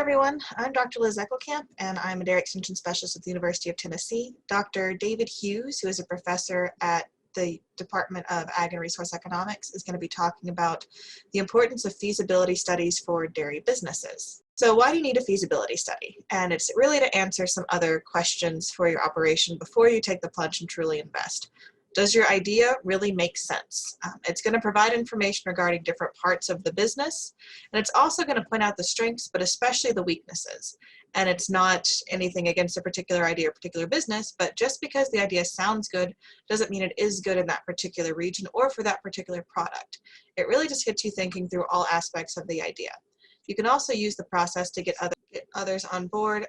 everyone, I'm Dr. Liz Eckelkamp, and I'm a Dairy Extension Specialist at the University of Tennessee. Dr. David Hughes, who is a professor at the Department of Ag and Resource Economics, is going to be talking about the importance of feasibility studies for dairy businesses. So why do you need a feasibility study? And it's really to answer some other questions for your operation before you take the plunge and truly invest. Does your idea really make sense? It's going to provide information regarding different parts of the business, and it's also going to point out the strengths, but especially the weaknesses. And it's not anything against a particular idea or particular business, but just because the idea sounds good doesn't mean it is good in that particular region or for that particular product. It really just gets you thinking through all aspects of the idea. You can also use the process to get others on board,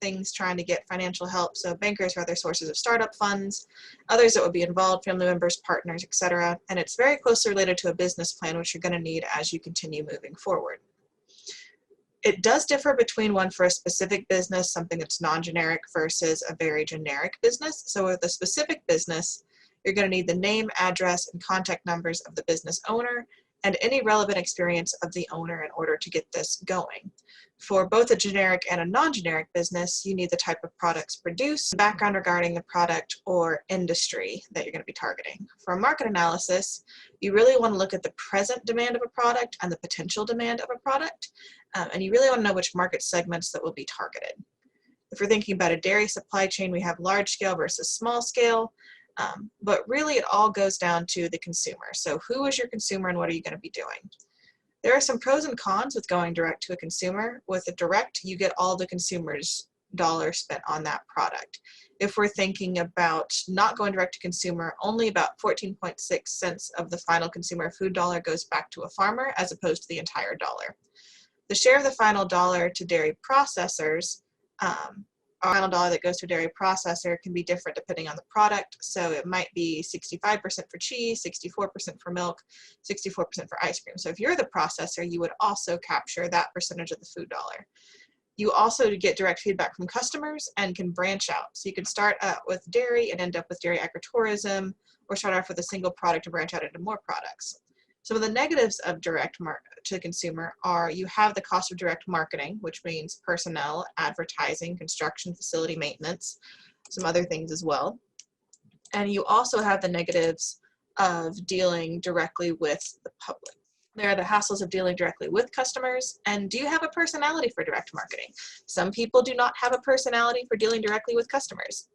things trying to get financial help, so bankers or other sources of startup funds, others that would be involved, family members, partners, etc. And it's very closely related to a business plan, which you're going to need as you continue moving forward. It does differ between one for a specific business, something that's non-generic, versus a very generic business. So with a specific business, you're going to need the name, address, and contact numbers of the business owner and any relevant experience of the owner in order to get this going. For both a generic and a non-generic business, you need the type of products produced, background regarding the product or industry that you're going to be targeting. For a market analysis, you really want to look at the present demand of a product and the potential demand of a product, and you really want to know which market segments that will be targeted. If we're thinking about a dairy supply chain, we have large scale versus small scale. But really it all goes down to the consumer. So who is your consumer and what are you going to be doing? There are some pros and cons with going direct to a consumer. With a direct, you get all the consumer's dollars spent on that product. If we're thinking about not going direct to consumer, only about 14.6 cents of the final consumer food dollar goes back to a farmer as opposed to the entire dollar. The share of the final dollar to dairy processors, our final dollar that goes to a dairy processor can be different depending on the product. So it might be 65% for cheese, 64% for milk, 64% for ice cream. So if you're the processor, you would also capture that percentage of the food dollar. You also get direct feedback from customers and can branch out. So you can start out with dairy and end up with dairy agritourism, or start off with a single product and branch out into more products. Some of the negatives of direct to consumer are you have the cost of direct marketing, which means personnel, advertising, construction, facility maintenance, some other things as well. And you also have the negatives of dealing directly with the public. There are the hassles of dealing directly with customers. And do you have a personality for direct marketing? Some people do not have a personality for dealing directly with customers.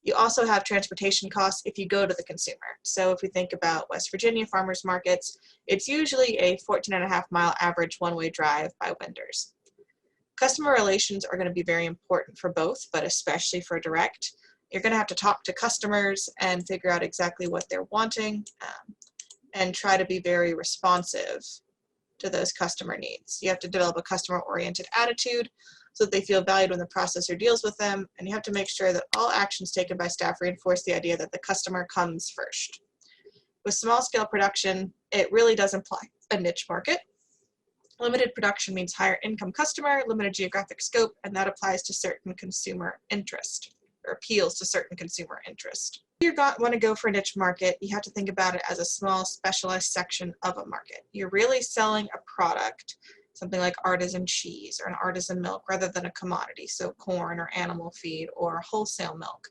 You also have transportation costs if you go to the consumer. So if we think about West Virginia farmers markets, it's usually a 14.5-mile average one-way drive by vendors. Customer relations are going to be very important for both, but especially for direct. You're going to have to talk to customers and figure out exactly what they're wanting and try to be very responsive to those customer needs. You have to develop a customer-oriented attitude so that they feel valued when the processor deals with them, and you have to make sure that all actions taken by staff reinforce the idea that the customer comes first. With small-scale production, it really does imply a niche market. Limited production means higher income customer, limited geographic scope, and that applies to certain consumer interest, or appeals to certain consumer interest. If you want to go for a niche market, you have to think about it as a small specialized section of a market. You're really selling a product, something like artisan cheese or an artisan milk, rather than a commodity, so corn or animal feed or wholesale milk.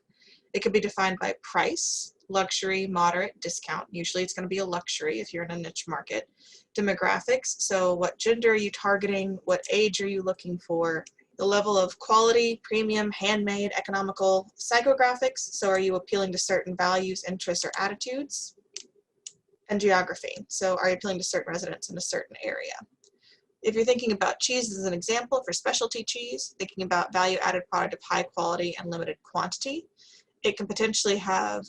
It could be defined by price, luxury, moderate, discount. Usually it's going to be a luxury if you're in a niche market. Demographics, so what gender are you targeting, what age are you looking for, the level of quality, premium, handmade, economical. Psychographics, so are you appealing to certain values, interests, or attitudes? And geography, so are you appealing to certain residents in a certain area? If you're thinking about cheese as an example for specialty cheese, thinking about value-added product of high quality and limited quantity, it can potentially have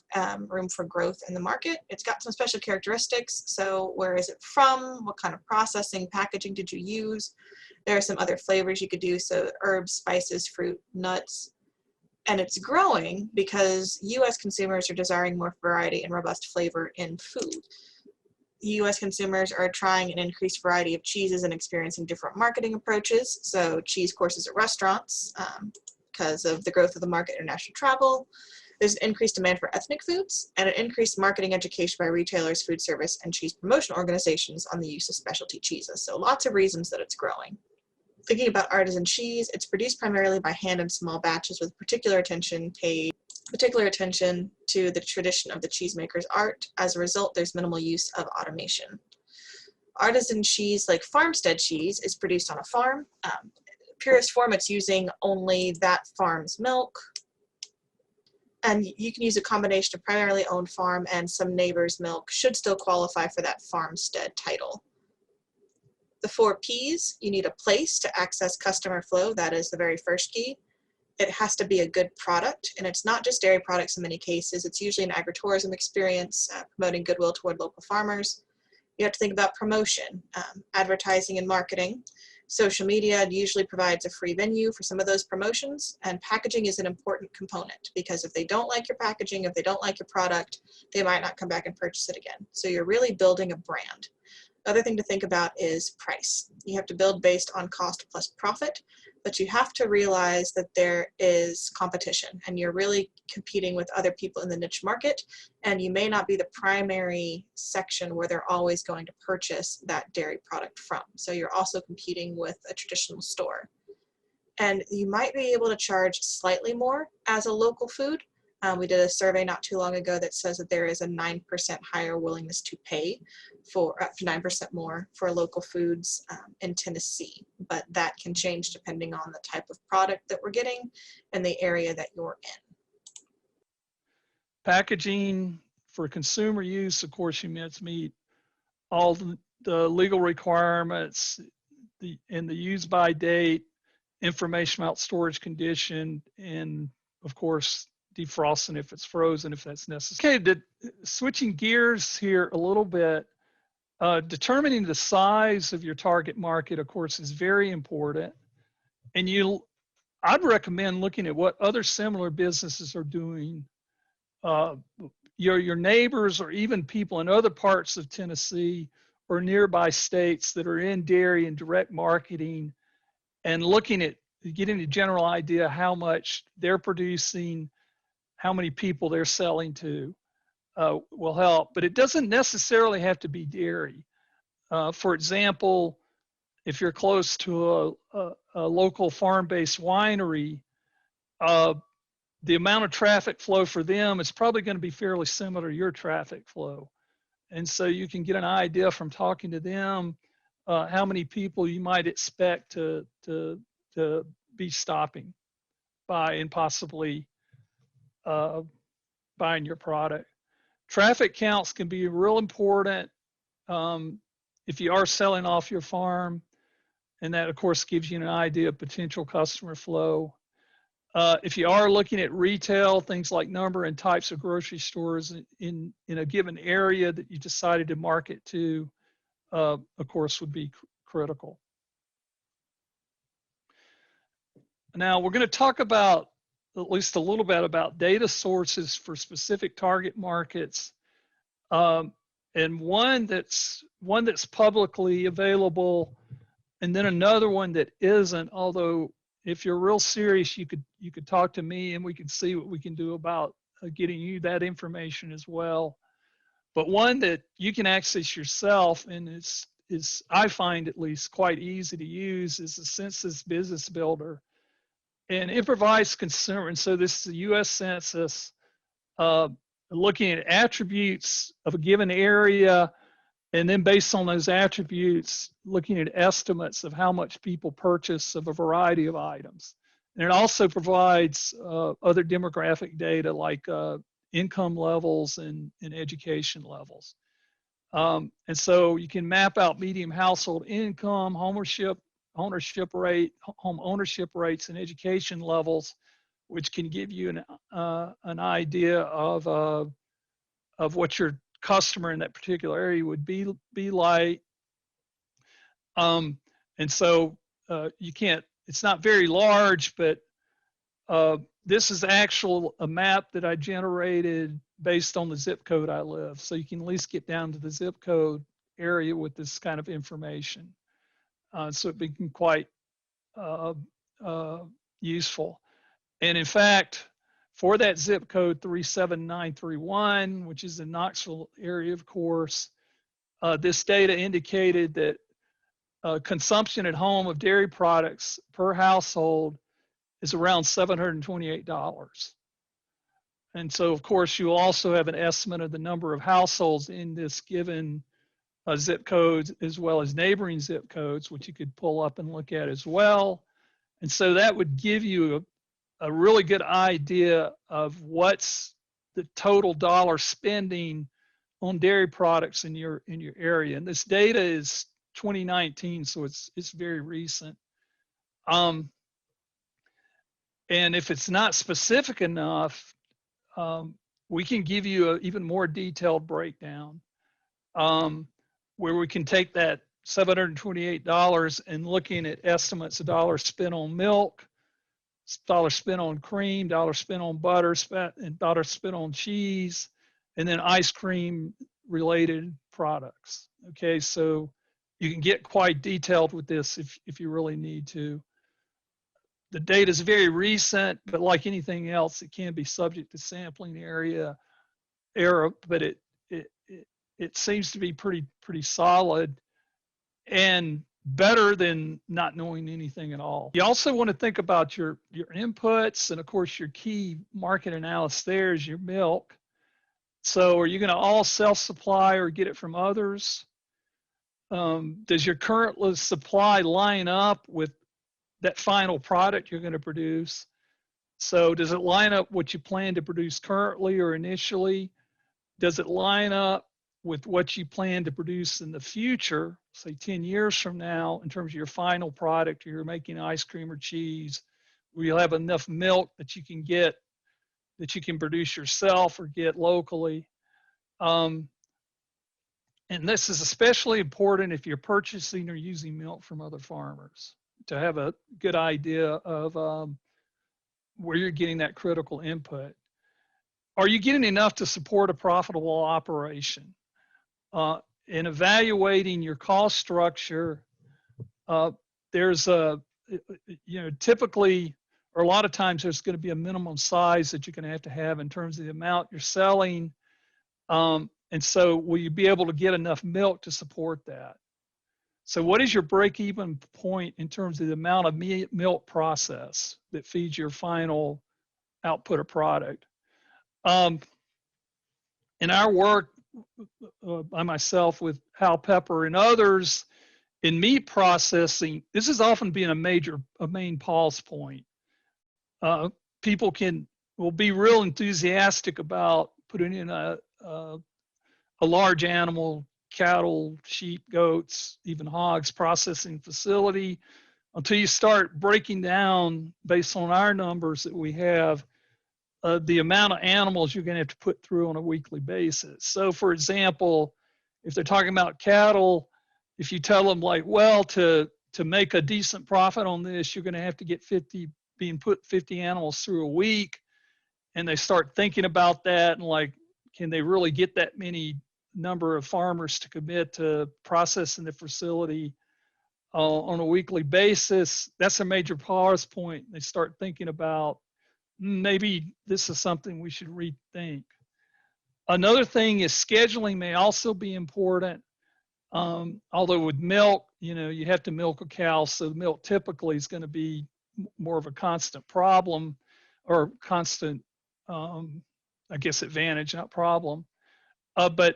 room for growth in the market. It's got some special characteristics, so where is it from? What kind of processing, packaging did you use? There are some other flavors you could do, so herbs, spices, fruit, nuts. And it's growing because U.S. consumers are desiring more variety and robust flavor in food. U.S. consumers are trying an increased variety of cheeses and experiencing different marketing approaches. So cheese courses at restaurants because of the growth of the market, international travel. There's an increased demand for ethnic foods and an increased marketing education by retailers, food service, and cheese promotion organizations on the use of specialty cheeses. So lots of reasons that it's growing. Thinking about artisan cheese, it's produced primarily by hand in small batches with particular attention to the tradition of the cheesemaker's art. As a result, there's minimal use of automation. Artisan cheese, like farmstead cheese, is produced on a farm. Purest form, it's using only that farm's milk. And you can use a combination of primarily owned farm and some neighbor's milk should still qualify for that farmstead title. The 4 Ps, you need a place to access customer flow. That is the very first key. It has to be a good product, and it's not just dairy products in many cases. It's usually an agritourism experience, promoting goodwill toward local farmers. You have to think about promotion, advertising and marketing. Social media usually provides a free venue for some of those promotions, and packaging is an important component because if they don't like your packaging, if they don't like your product, they might not come back and purchase it again. So you're really building a brand. Other thing to think about is price. You have to build based on cost plus profit, but you have to realize that there is competition and you're really competing with other people in the niche market, and you may not be the primary section where they're always going to purchase that dairy product from. So you're also competing with a traditional store. And you might be able to charge slightly more as a local food. We did a survey not too long ago that says that there is a 9% higher willingness to pay for up to 9% more for local foods in Tennessee, but that can change depending on the type of product that we're getting and the area that you're in. Packaging for consumer use, of course, you meet all the legal requirements, and the use by date, information about storage condition, and of course, defrosting if it's frozen, if that's necessary. Okay, switching gears here a little bit, determining the size of your target market, of course, is very important. And I'd recommend looking at what other similar businesses are doing. Your neighbors or even people in other parts of Tennessee or nearby states that are in dairy and direct marketing, and looking at getting a general idea how much they're producing, how many people they're selling to will help. But it doesn't necessarily have to be dairy. For example, if you're close to a local farm-based winery, the amount of traffic flow for them is probably going to be fairly similar to your traffic flow. And so you can get an idea from talking to them how many people you might expect to be stopping by and possibly buying your product. Traffic counts can be real important if you are selling off your farm, and that of course gives you an idea of potential customer flow. If you are looking at retail, things like number and types of grocery stores in a given area that you decided to market to, of course, would be critical. Now we're going to talk about at least a little bit about data sources for specific target markets, and one that's publicly available, and then another one that isn't. Although if you're real serious, you could talk to me and we can see what we can do about getting you that information as well. But one that you can access yourself and is I find at least quite easy to use is the Census Business Builder. And it provides consumer, and so this is the U.S. Census, looking at attributes of a given area, and then based on those attributes, looking at estimates of how much people purchase of a variety of items. And it also provides other demographic data like income levels and education levels. And so you can map out median household income, home ownership rates, and education levels, which can give you an idea of what your customer in that particular area would be like. And so you can't. It's not very large, but this is a map that I generated based on the zip code I live. So you can at least get down to the zip code area with this kind of information. So it became quite useful. And in fact, for that zip code 37931, which is the Knoxville area, of course. This data indicated that consumption at home of dairy products per household is around $728. And so, of course, you also have an estimate of the number of households in this given zip codes, as well as neighboring zip codes, which you could pull up and look at as well. And so that would give you a really good idea of what's the total dollar spending on dairy products in your area. And this data is 2019, so it's very recent. And if it's not specific enough, we can give you an even more detailed breakdown, where we can take that $728 and looking at estimates of dollars spent on milk, dollars spent on cream, dollars spent on butter, and dollars spent on cheese, and then ice cream related products. Okay, so you can get quite detailed with this if you really need to. The data is very recent, but like anything else, it can be subject to sampling error, but it seems to be pretty solid and better than not knowing anything at all. You also want to think about your inputs, and of course your key market analysis there is your milk. So are you going to all self-supply or get it from others? Does your current supply line up with that final product you're going to produce? So does it line up what you plan to produce currently or initially? Does it line up with what you plan to produce in the future, say 10 years from now, in terms of your final product? You're making ice cream or cheese, where you'll have enough milk that you can get, that you can produce yourself or get locally. And this is especially important if you're purchasing or using milk from other farmers, to have a good idea of where you're getting that critical input. Are you getting enough to support a profitable operation? In evaluating your cost structure, there's typically, or a lot of times, there's going to be a minimum size that you're going to have in terms of the amount you're selling. And so will you be able to get enough milk to support that? So what is your break-even point in terms of the amount of milk process that feeds your final output of product? In our work, by myself with Hal Pepper and others in meat processing, this has often been a main pause point. People will be real enthusiastic about putting in a large animal, cattle, sheep, goats, even hogs processing facility, until you start breaking down, based on our numbers that we have, the amount of animals you're going to have to put through on a weekly basis. So for example, if they're talking about cattle, if you tell them like, well, to make a decent profit on this, you're going to have to get 50 animals through a week. And they start thinking about that and like, can they really get that many number of farmers to commit to processing the facility on a weekly basis? That's a major pause point. They start thinking about, maybe this is something we should rethink. Another thing is scheduling may also be important. Although with milk, you have to milk a cow, so the milk typically is going to be more of a constant problem, or constant, I guess, advantage, not problem. But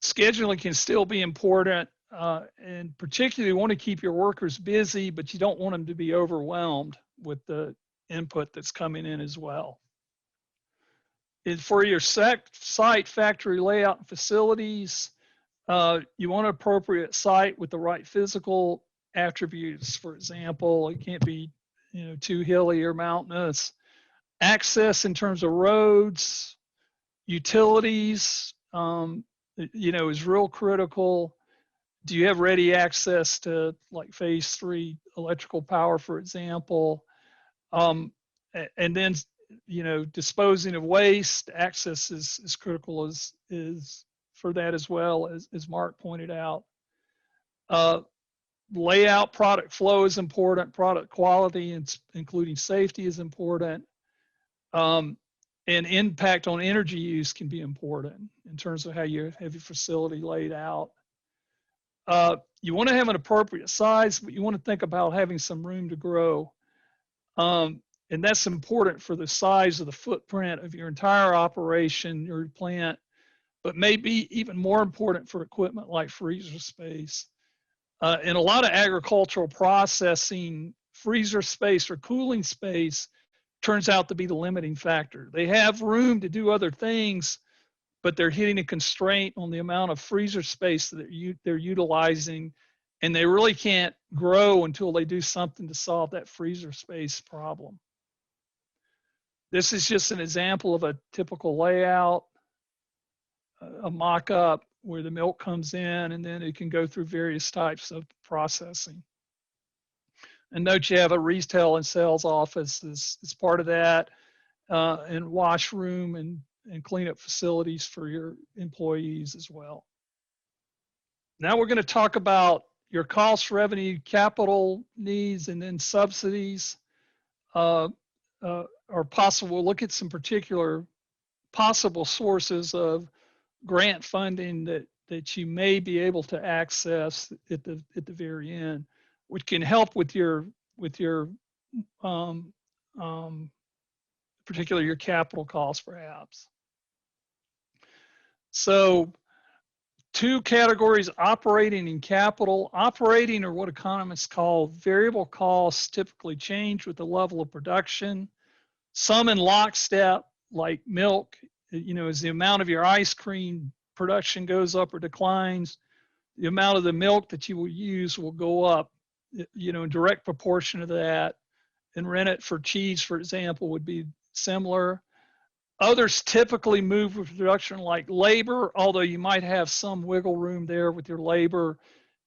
scheduling can still be important, and particularly you want to keep your workers busy, but you don't want them to be overwhelmed with the input that's coming in as well. And for your site, factory layout, and facilities, you want an appropriate site with the right physical attributes. For example, it can't be too hilly or mountainous. Access in terms of roads, utilities, is real critical. Do you have ready access to like phase 3 electrical power, for example? And then, disposing of waste, access is critical is for that as well, as Mark pointed out. Layout, product flow is important. Product quality, including safety, is important. And impact on energy use can be important in terms of how you have your facility laid out. You want to have an appropriate size, but you want to think about having some room to grow. And that's important for the size of the footprint of your entire operation, your plant, but maybe even more important for equipment like freezer space. In a lot of agricultural processing, freezer space or cooling space turns out to be the limiting factor. They have room to do other things, but they're hitting a constraint on the amount of freezer space that they're utilizing, and they really can't grow until they do something to solve that freezer space problem. This is just an example of a typical layout, a mock-up where the milk comes in and then it can go through various types of processing. And note you have a retail and sales office as part of that, and washroom and cleanup facilities for your employees as well. Now we're going to talk about your cost, revenue, capital needs, and then subsidies. Or possible, we'll look at some particular possible sources of grant funding that you may be able to access at the very end, which can help with your particularly your capital costs perhaps. So two categories, operating and capital. Operating are what economists call variable costs, typically change with the level of production. Some in lockstep, like milk, as the amount of your ice cream production goes up or declines, the amount of the milk that you will use will go up, in direct proportion to that. And rent it for cheese, for example, would be similar. Others typically move with production like labor, although you might have some wiggle room there with your labor.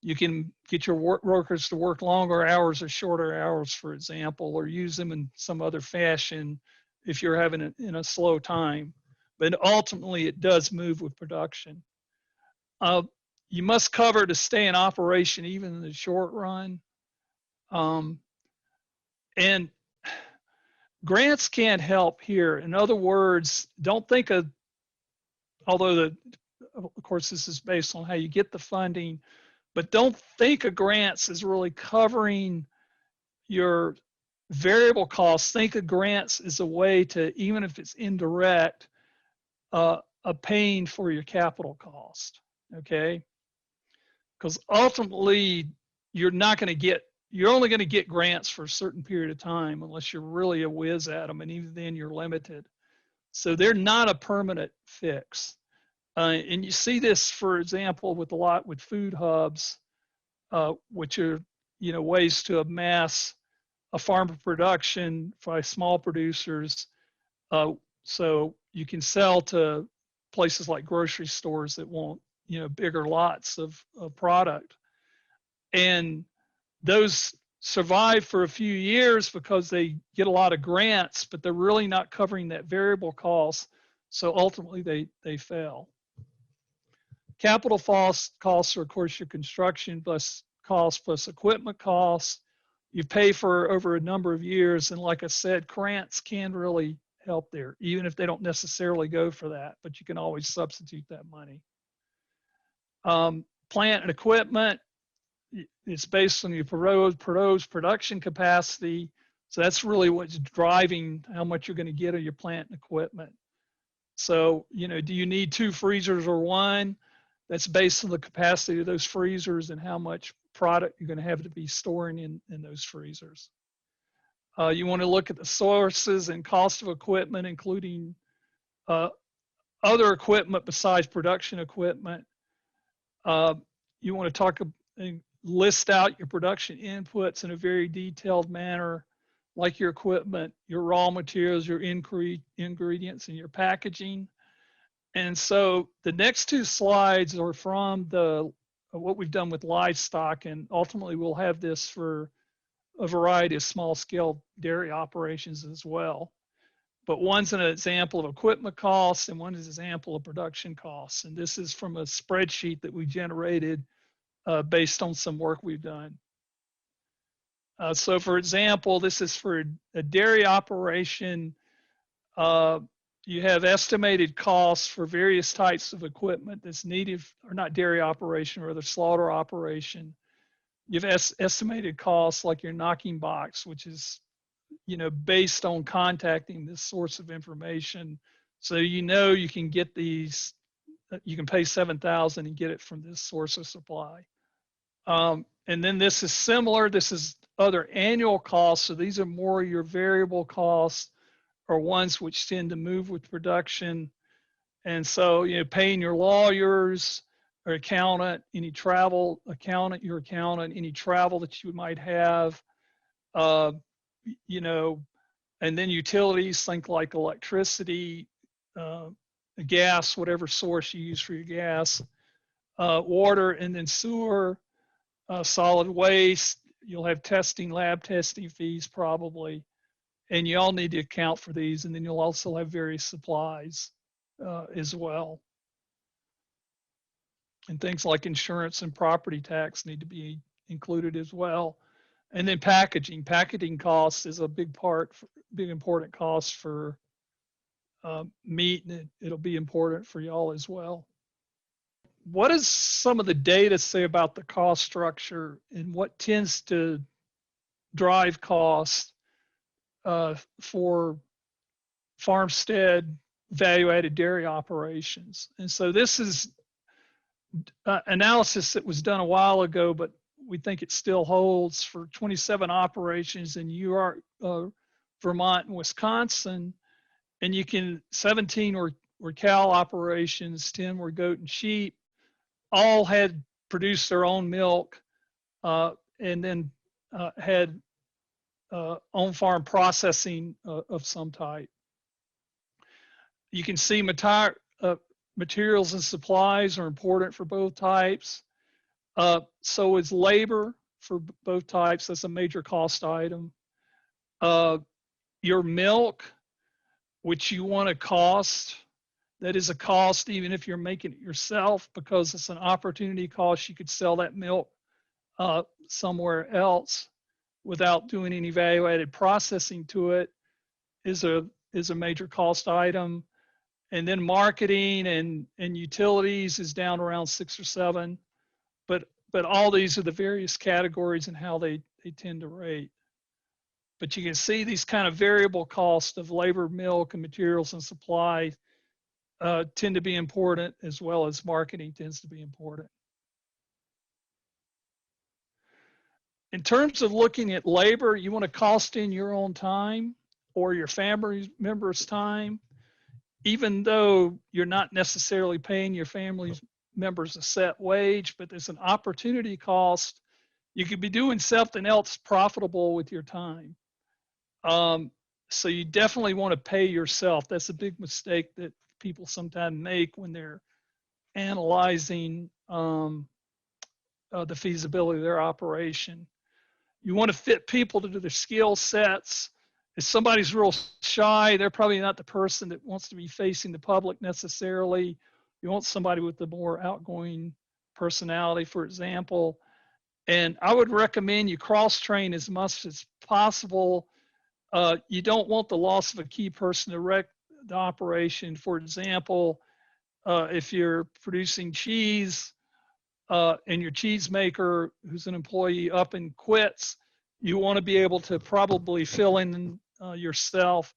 You can get your workers to work longer hours or shorter hours, for example, or use them in some other fashion if you're having in a slow time. But ultimately, it does move with production. You must cover to stay in operation even in the short run. And grants can't help here. In other words, don't think of, although of course this is based on how you get the funding, but don't think of grants as really covering your variable costs. Think of grants as a way to, even if it's indirect, a paying for your capital cost, okay? Because ultimately, you're only going to get grants for a certain period of time unless you're really a whiz at them, and even then you're limited. So they're not a permanent fix. And you see this, for example, with food hubs, which are ways to amass a farm of production by small producers, so you can sell to places like grocery stores that want bigger lots of product. And those survive for a few years because they get a lot of grants, but they're really not covering that variable cost. So ultimately they fail. Capital costs are, of course, your construction plus costs plus equipment costs. You pay for over a number of years. And like I said, grants can really help there, even if they don't necessarily go for that, but you can always substitute that money. Plant and equipment, it's based on your proposed production capacity. So that's really what's driving how much you're going to get of your plant and equipment. So, do you need 2 freezers or 1? That's based on the capacity of those freezers and how much product you're going to have to be storing in those freezers. You want to look at the sources and cost of equipment, including other equipment besides production equipment. You want to list out your production inputs in a very detailed manner, like your equipment, your raw materials, your ingredients, and your packaging. And so the next 2 slides are from what we've done with livestock, and ultimately we'll have this for a variety of small-scale dairy operations as well. But one's an example of equipment costs and one is an example of production costs. And this is from a spreadsheet that we generated based on some work we've done. So for example, this is for a dairy operation. You have estimated costs for various types of equipment that's needed, or not dairy operation, or the slaughter operation. You've estimated costs like your knocking box, which is, based on contacting this source of information. So you can get these, you can pay 7,000 and get it from this source of supply. And then this is similar. This is other annual costs. So these are more your variable costs, or ones which tend to move with production. And so, paying your lawyers or accountant, any travel accountant, your accountant, any travel that you might have, uh, you know, and then utilities, think like electricity, uh, gas, whatever source you use for your gas, water, and then sewer, solid waste. You'll have testing, lab testing fees probably, and you all need to account for these. And then you'll also have various supplies as well. And things like insurance and property tax need to be included as well. And then packaging. Packaging costs is a big important cost for meat, and it'll be important for y'all as well. What does some of the data say about the cost structure and what tends to drive costs for farmstead value-added dairy operations? And so this is analysis that was done a while ago, but we think it still holds for 27 operations in Vermont and Wisconsin. And 17 were cow operations, 10 were goat and sheep, all had produced their own milk, and then had on-farm processing of some type. You can see materials and supplies are important for both types. So is labor for both types. That's a major cost item. Your milk, which you want to cost, that is a cost even if you're making it yourself, because it's an opportunity cost. You could sell that milk somewhere else without doing any value-added processing to it, is a major cost item. And then marketing and utilities is down around 6 or 7. But all these are the various categories and how they tend to rate. But you can see these kind of variable costs of labor, milk, and materials and supply tend to be important, as well as marketing tends to be important. In terms of looking at labor, you want to cost in your own time or your family members' time, even though you're not necessarily paying your family members a set wage, but there's an opportunity cost. You could be doing something else profitable with your time. So you definitely want to pay yourself. That's a big mistake that people sometimes make when they're analyzing the feasibility of their operation. You want to fit people to their skill sets. If somebody's real shy, they're probably not the person that wants to be facing the public necessarily. You want somebody with a more outgoing personality, for example. And I would recommend you cross-train as much as possible. You don't want the loss of a key person to wreck the operation. For example, if you're producing cheese and your cheese maker, who's an employee, up and quits, you want to be able to probably fill in yourself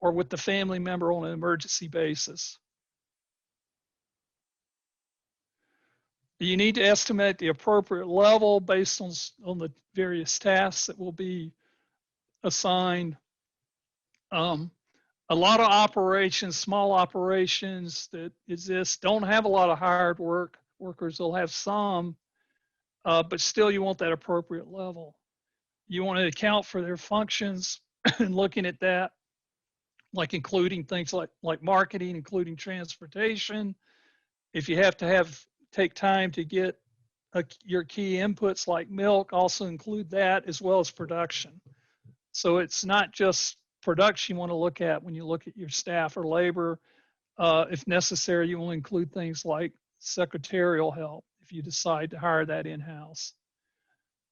or with the family member on an emergency basis. You need to estimate the appropriate level based on the various tasks that will be assigned. A lot of operations, small operations that exist, don't have a lot of hired workers. They'll have some, but still you want that appropriate level. You want to account for their functions and looking at that, like including things like marketing, including transportation. If you have to take time to get your key inputs like milk, also include that, as well as production. So it's not just production you want to look at when you look at your staff or labor. If necessary, you will include things like secretarial help if you decide to hire that in-house.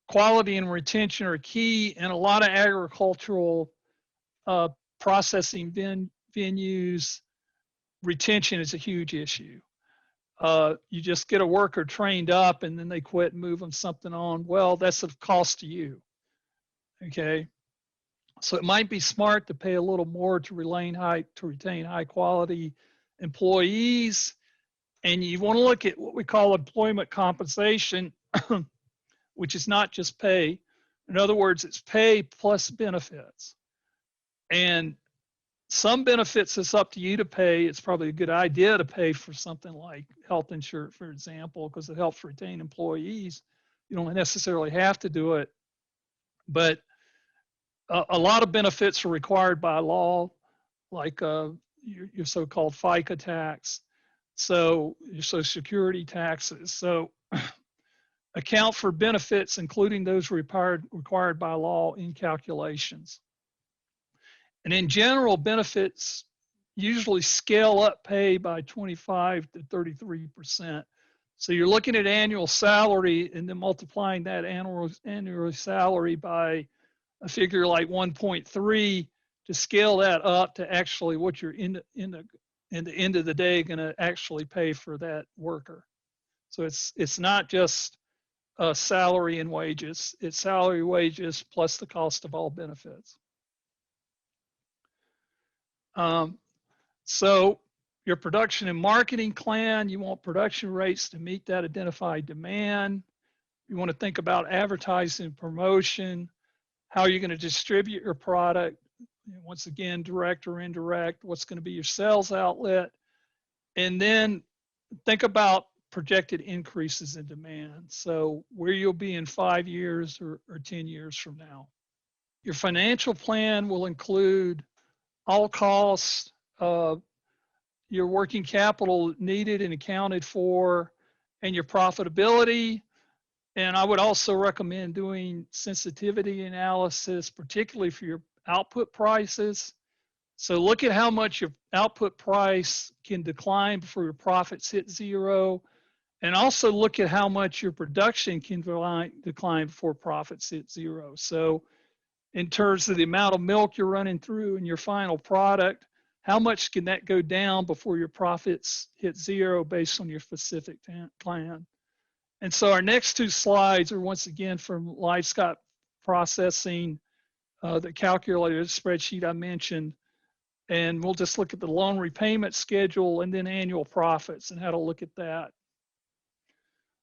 Quality and retention are key, and a lot of agricultural processing venues retention is a huge issue. You just get a worker trained up and then they quit and move them something on. Well, that's a cost to you. Okay. So it might be smart to pay a little more to retain high quality employees. And you want to look at what we call employment compensation, which is not just pay. In other words, it's pay plus benefits. And some benefits it's up to you to pay. It's probably a good idea to pay for something like health insurance, for example, because it helps retain employees. You don't necessarily have to do it, but a lot of benefits are required by law, like your so-called FICA tax, so your Social Security taxes. So account for benefits, including those required by law in calculations. And in general, benefits usually scale up pay by 25 to 33%. So you're looking at annual salary and then multiplying that annual salary by a figure like 1.3 to scale that up to actually what you're in the end of the day going to actually pay for that worker. So it's not just salary and wages. It's salary, wages, plus the cost of all benefits. So your production and marketing plan, you want production rates to meet that identified demand. You want to think about advertising and promotion, how you're going to distribute your product. Once again, direct or indirect, what's going to be your sales outlet. And then think about projected increases in demand. So where you'll be in 5 years or 10 years from now. Your financial plan will include all costs, your working capital needed and accounted for, and your profitability. And I would also recommend doing sensitivity analysis, particularly for your output prices. So look at how much your output price can decline before your profits hit zero. And also look at how much your production can decline before profits hit zero. So in terms of the amount of milk you're running through in your final product, how much can that go down before your profits hit zero based on your specific plan? And so our next two slides are once again from livestock processing, the calculated spreadsheet I mentioned. And we'll just look at the loan repayment schedule and then annual profits and how to look at that.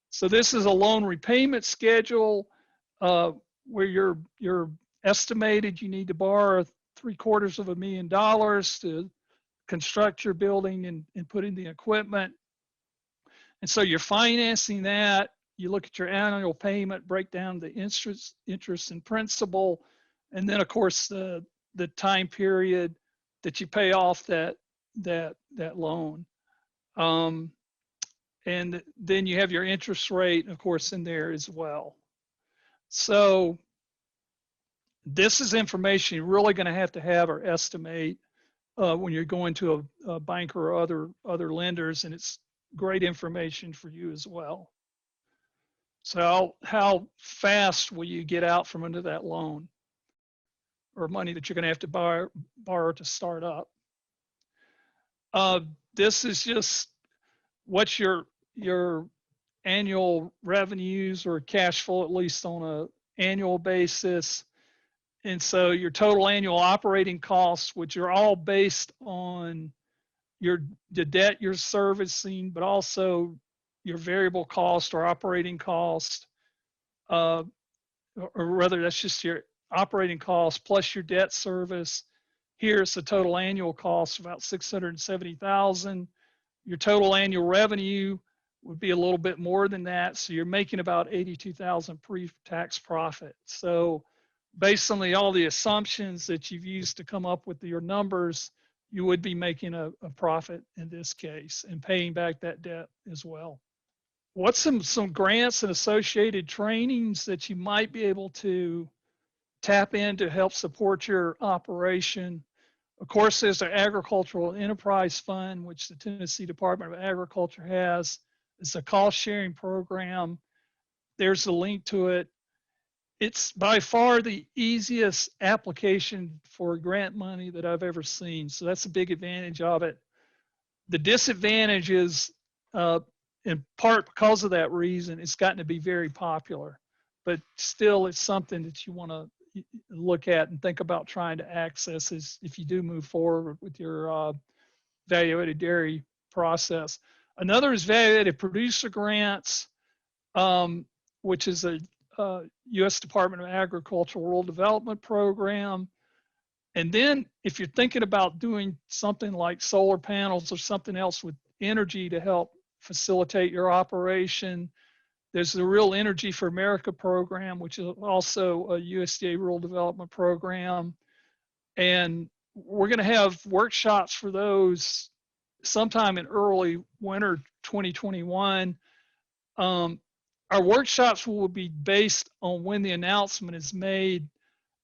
So this is a loan repayment schedule where you're estimated you need to borrow $750,000 to construct your building and put in the equipment. And so you're financing that. You look at your annual payment, break down the interest and principal, and then of course the time period that you pay off that loan. And then you have your interest rate, of course, in there as well. So this is information you're really going to have or estimate when you're going to a banker or other lenders, and it's great information for you as well. So how fast will you get out from under that loan or money that you're going to have to borrow to start up? This is just what's your annual revenues or cash flow, at least on an annual basis. And so your total annual operating costs, which are all based on the debt you're servicing, but also your variable cost or operating cost, or rather that's just your operating cost plus your debt service. Here's the total annual cost, about $670,000. Your total annual revenue would be a little bit more than that. So you're making about $82,000 pre-tax profit. So based on all the assumptions that you've used to come up with your numbers, you would be making a profit in this case and paying back that debt as well. What's some grants and associated trainings that you might be able to tap in to help support your operation? Of course, there's the Agricultural Enterprise Fund, which the Tennessee Department of Agriculture has. It's a cost sharing program. There's a link to it. It's by far the easiest application for grant money that I've ever seen. So that's a big advantage of it. The disadvantage is, in part because of that reason, it's gotten to be very popular. But still, it's something that you want to look at and think about trying to access is if you do move forward with your value-added dairy process. Another is value-added producer grants, which is a U.S. Department of Agriculture Rural Development Program. And then if you're thinking about doing something like solar panels or something else with energy to help facilitate your operation, there's the Real Energy for America program, which is also a USDA Rural Development Program. And we're going to have workshops for those sometime in early winter 2021. Our workshops will be based on when the announcement is made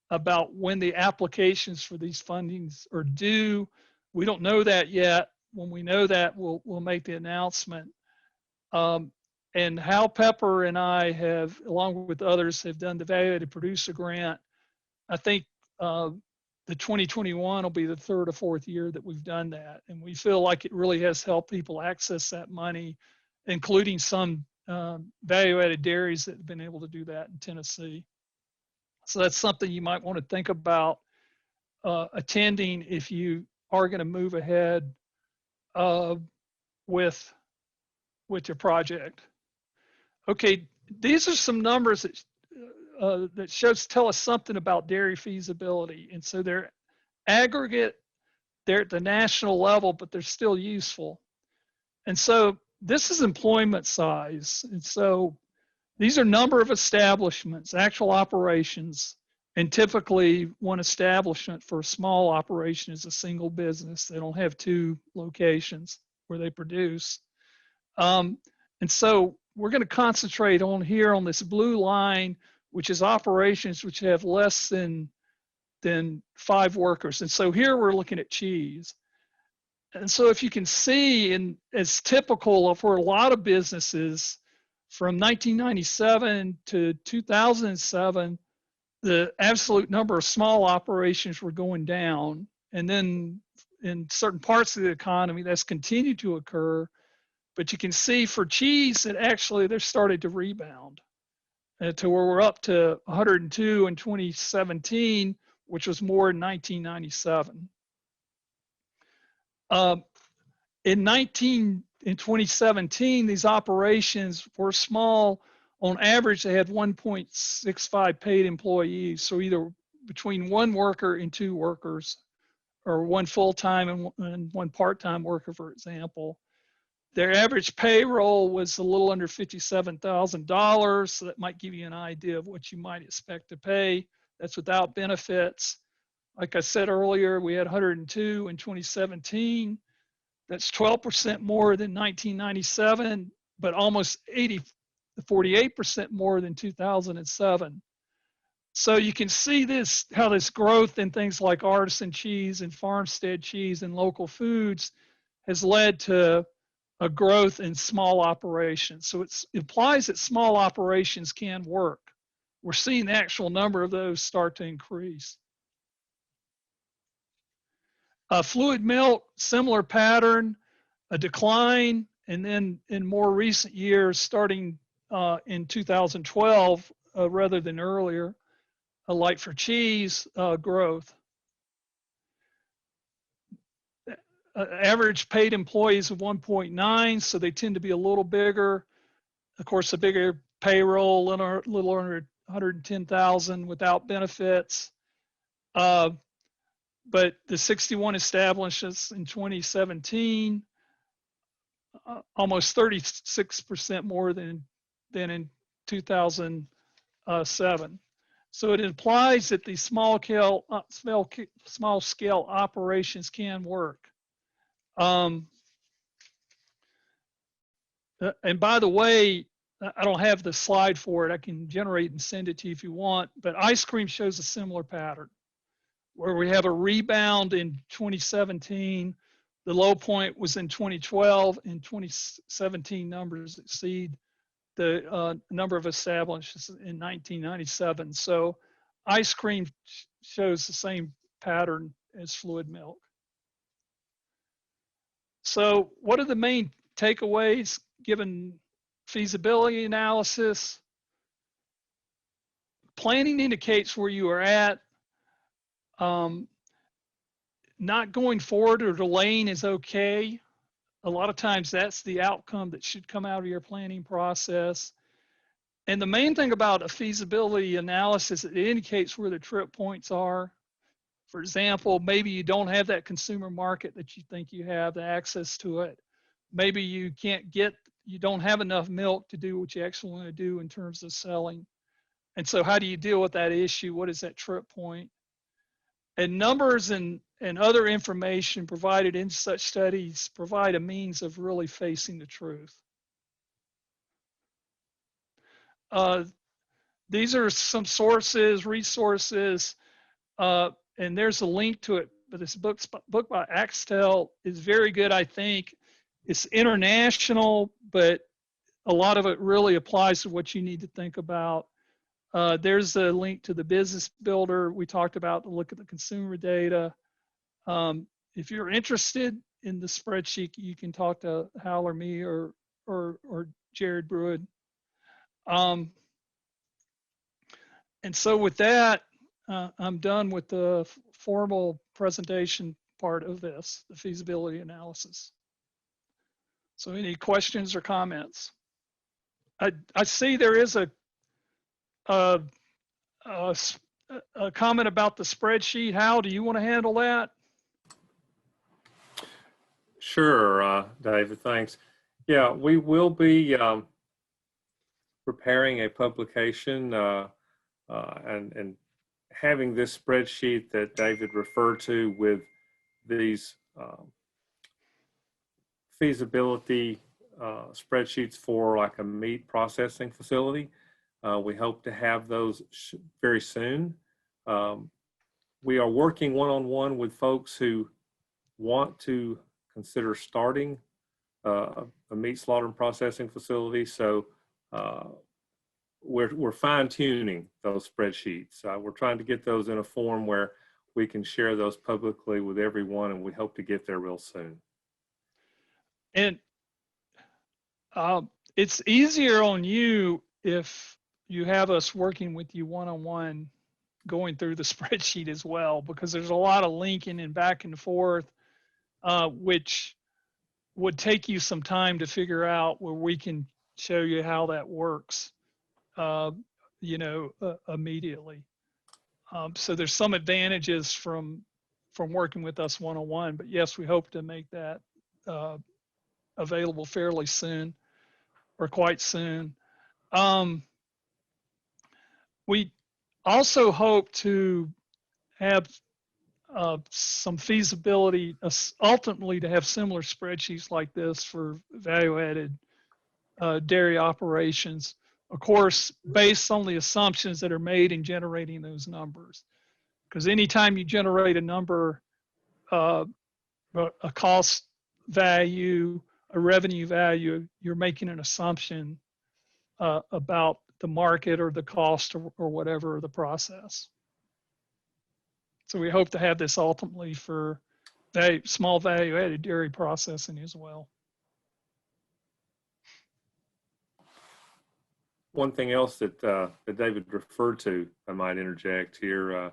about when the applications for these fundings are due. We don't know that yet. When we know that, we'll make the announcement. And Hal Pepper and I have, along with others, have done the value-added producer grant. I think the 2021 will be the third or fourth year that we've done that. And we feel like it really has helped people access that money, including some value-added dairies that have been able to do that in Tennessee. So that's something you might want to think about attending if you are going to move ahead with your project. Okay, these are some numbers that tell us something about dairy feasibility. And so they're aggregate, they're at the national level, but they're still useful. And so this is employment size. And so these are number of establishments, actual operations, and typically one establishment for a small operation is a single business. They don't have two locations where they produce. And so we're going to concentrate on here on this blue line, which is operations which have less than 5 workers. And so here we're looking at cheese. And so if you can see, and as typical of for a lot of businesses, from 1997 to 2007, the absolute number of small operations were going down. And then in certain parts of the economy, that's continued to occur. But you can see for cheese that actually they're started to rebound to where we're up to 102 in 2017, which was more in 1997. In 2017, these operations were small. On average, they had 1.65 paid employees. So either between 1 worker and 2 workers, or 1 full-time and 1 part-time worker, for example. Their average payroll was a little under $57,000. So that might give you an idea of what you might expect to pay. That's without benefits. Like I said earlier, we had 102 in 2017. That's 12% more than 1997, but almost 48% more than 2007. So you can see this, how this growth in things like artisan cheese and farmstead cheese and local foods has led to a growth in small operations. So it implies that small operations can work. We're seeing the actual number of those start to increase. Fluid milk, similar pattern, a decline, and then in more recent years, starting in 2012 rather than earlier, like for cheese, growth. Average paid employees of 1.9, so they tend to be a little bigger. Of course, a bigger payroll, a little under 110,000 without benefits. But the 61 establishments in 2017, almost 36% more than in 2007. So it implies that these small scale operations can work. And by the way, I don't have the slide for it. I can generate and send it to you if you want, but ice cream shows a similar pattern where we have a rebound in 2017. The low point was in 2012, and 2017 numbers exceed the number of establishments in 1997. So ice cream shows the same pattern as fluid milk. So what are the main takeaways given feasibility analysis? Planning indicates where you are at. Um, not going forward or delaying is okay. A lot of times that's the outcome that should come out of your planning process. And the main thing about a feasibility analysis, it indicates where the trip points are. For example, maybe you don't have that consumer market that you think you have, the access to it. Maybe you don't have enough milk to do what you actually want to do in terms of selling. And so how do you deal with that issue? What is that trip point? And numbers and other information provided in such studies provide a means of really facing the truth. These are some sources, resources, and there's a link to it. But this book by Axtell is very good, I think. It's international, but a lot of it really applies to what you need to think about. There's a link to the business builder we talked about to look at the consumer data. If you're interested in the spreadsheet, you can talk to Hal or me or Jared Bruin. And so with that, I'm done with the formal presentation part of this, the feasibility analysis. So any questions or comments? I see there is a comment about the spreadsheet. Hal, do you want to handle that? Sure, David, thanks. Yeah, we will be preparing a publication and having this spreadsheet that David referred to with these feasibility spreadsheets for like a meat processing facility. We hope to have those very soon. We are working one-on-one with folks who want to consider starting a meat slaughter and processing facility. So we're fine-tuning those spreadsheets. We're trying to get those in a form where we can share those publicly with everyone, and we hope to get there real soon. And it's easier on you if you have us working with you one-on-one going through the spreadsheet as well, because there's a lot of linking and back and forth, which would take you some time to figure out where we can show you how that works, immediately. So there's some advantages from working with us one-on-one, but yes, we hope to make that available fairly soon or quite soon. We also hope to have some feasibility, ultimately to have similar spreadsheets like this for value-added dairy operations, of course, based on the assumptions that are made in generating those numbers. Because anytime you generate a number, a cost value, a revenue value, you're making an assumption about the market or the cost or whatever the process. So we hope to have this ultimately for small value-added dairy processing as well. One thing else that David referred to, I might interject here,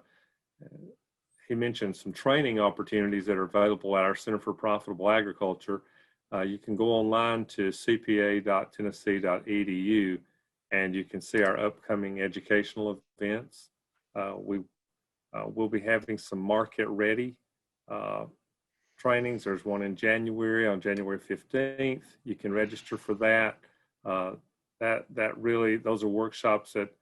he mentioned some training opportunities that are available at our Center for Profitable Agriculture. You can go online to cpa.tennessee.edu and you can see our upcoming educational events. We'll be having some market-ready trainings. There's one in January, on January 15th. You can register for that. Those are workshops that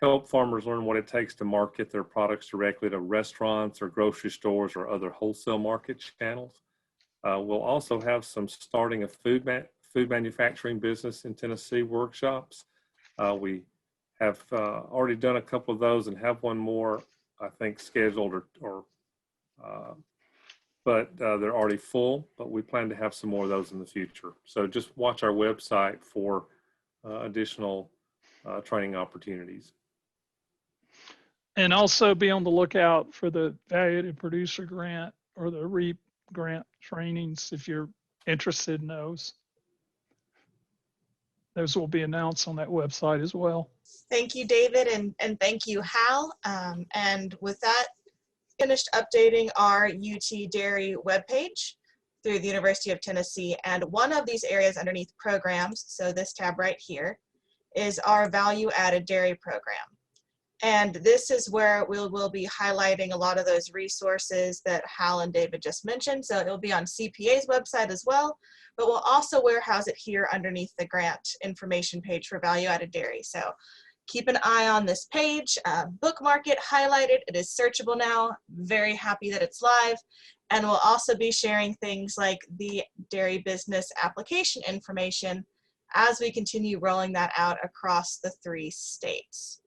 help farmers learn what it takes to market their products directly to restaurants or grocery stores or other wholesale market channels. We'll also have some starting a food manufacturing business in Tennessee workshops. We have already done a couple of those and have one more, I think, scheduled but they're already full, but we plan to have some more of those in the future. So just watch our website for additional training opportunities. And also be on the lookout for the value-added producer grant or the REAP grant trainings if you're interested in those. Those will be announced on that website as well. Thank you, David, and thank you, Hal. And with that, finished updating our UT Dairy webpage through the University of Tennessee. And one of these areas underneath programs, so this tab right here, is our value-added dairy program. And this is where we'll be highlighting a lot of those resources that Hal and David just mentioned. So it'll be on CPA's website as well, but we'll also warehouse it here underneath the grant information page for value-added dairy. So keep an eye on this page, bookmark it, highlight it. It is searchable now. Very happy that it's live. And we'll also be sharing things like the dairy business application information as we continue rolling that out across the 3 states.